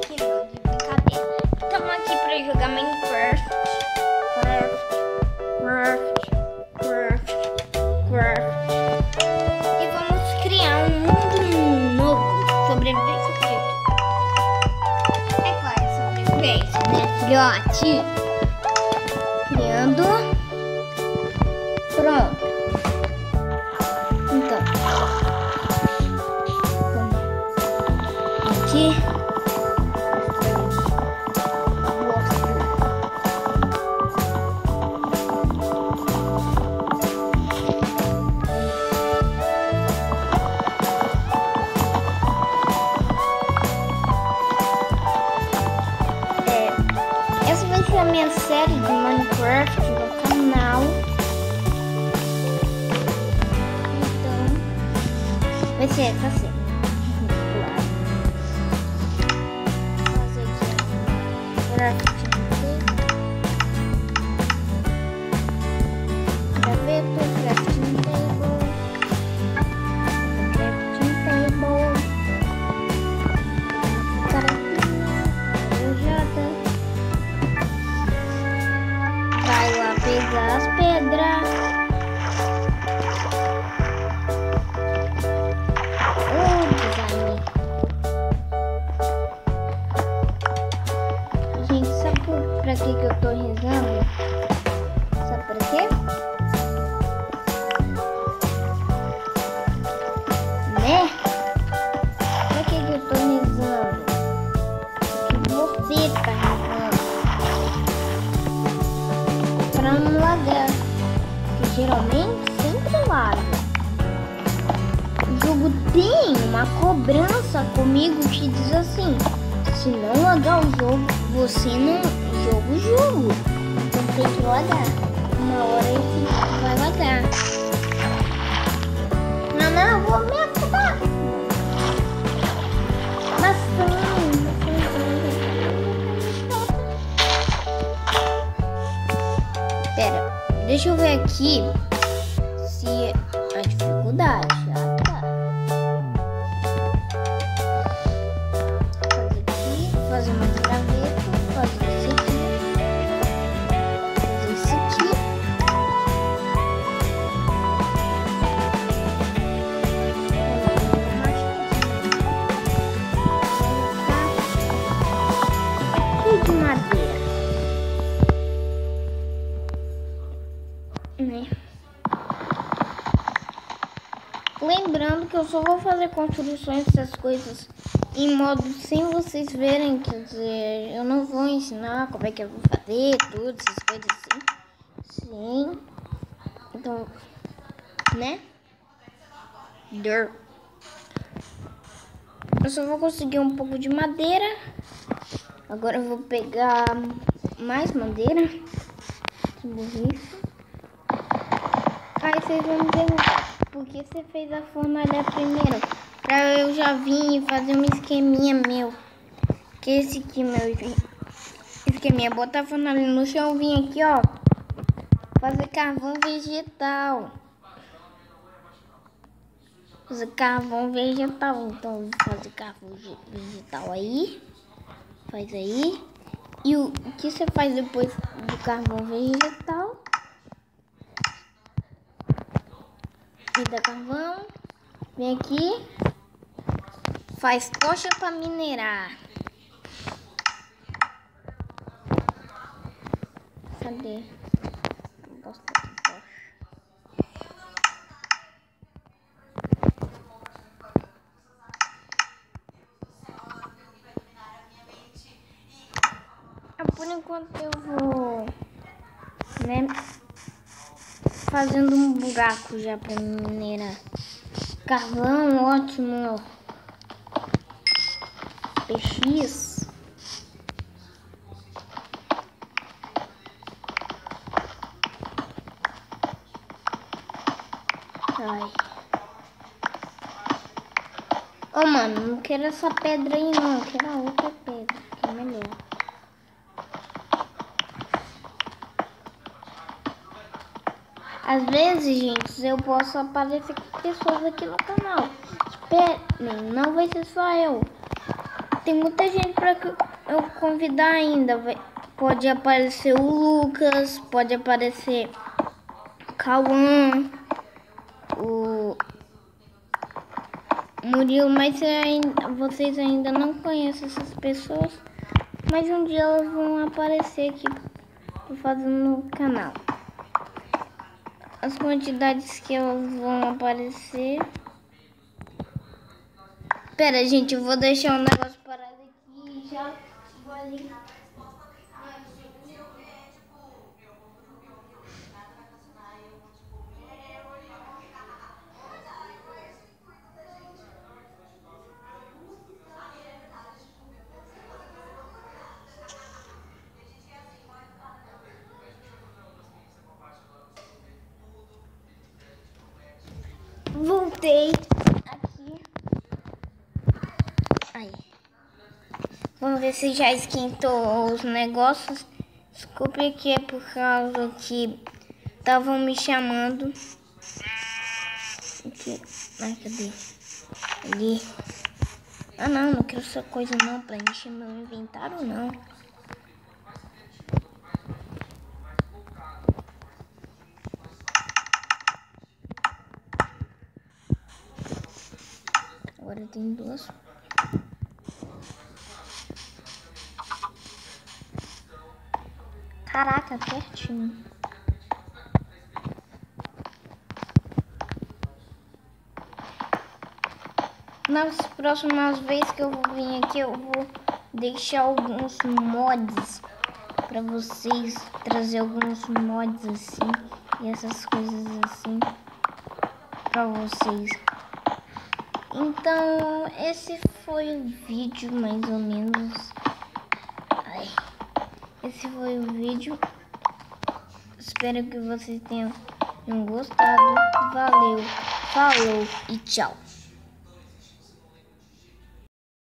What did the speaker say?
Que não, de brincadeira. Estamos aqui para jogar Minecraft. E vamos criar um mundo novo. Sobrevivência. É claro, sobrevivência, né, filhote? Criando. Pronto. Então. Aqui. Essa vai ser a minha série de Minecraft no canal. Então, vai ser essa série. Crafting table. Vai lá pegar as pedras. Design. Gente, sabe pra que eu tô rezando? Sabe pra quê? Né? Pra que eu tô rezando? Porque você tá rezando. Pra não lagar. Porque geralmente sempre laga. O jogo tem uma cobrança comigo que diz assim: se não lagar o jogo, você não joga o jogo. Então tem que lagar. Uma hora ele vai lagar. Não, eu vou me afundar. Pera, deixa eu ver aqui se a dificuldade já tá. Fazer aqui, fazer mais graveta, fazer isso aqui, fazer isso aqui. Tudo de madeira. Né? Lembrando que eu só vou fazer construções dessas coisas em modo sem vocês verem, quer dizer, eu não vou ensinar como é que eu vou fazer tudo, essas coisas assim. Sim. Então, né? Eu só vou conseguir um pouco de madeira. Agora eu vou pegar mais madeira. Que burrice. Aí vocês vão me perguntar, por que você fez a fornalha primeiro? Pra eu já vir fazer um esqueminha meu. Que esse aqui, meu esqueminha, botar a fornalha no chão, vim aqui, ó. Fazer carvão vegetal. Fazer carvão vegetal. Então, eu vou fazer carvão vegetal aí. Faz aí. E o que você faz depois do carvão vegetal? Da carvão, vem aqui, faz tocha para minerar. Cadê? Gosto de tocha. Por enquanto eu vou, né, fazendo um buraco já para minerar. Carvão, ótimo. PX. Ai. Ô, mano, não quero essa pedra aí não. Eu quero a outra pedra, que é melhor. Às vezes, gente, eu posso aparecer com pessoas aqui no canal. Pera, não vai ser só eu. Tem muita gente pra eu convidar ainda. Pode aparecer o Lucas, pode aparecer o Cauã, o Murilo, mas vocês ainda não conhecem essas pessoas. Mas um dia elas vão aparecer aqui fazendo no canal. As quantidades que elas vão aparecer. Pera, gente, eu vou deixar um negócio parado aqui e já vou ali. Voltei aqui. Aí. Vamos ver se já esquentou os negócios. Desculpe aqui, é por causa que estavam me chamando. Aqui. Ai, cadê? Ali. Ah, não quero essa coisa não, pra encher meu inventário não. Agora tem duas. Caraca, pertinho. Nas próximas vezes que eu vou vir aqui, eu vou deixar alguns mods pra vocês, trazer alguns mods assim e essas coisas assim pra vocês. Então, esse foi o vídeo, mais ou menos. Esse foi o vídeo. Espero que vocês tenham gostado. Valeu, falou e tchau.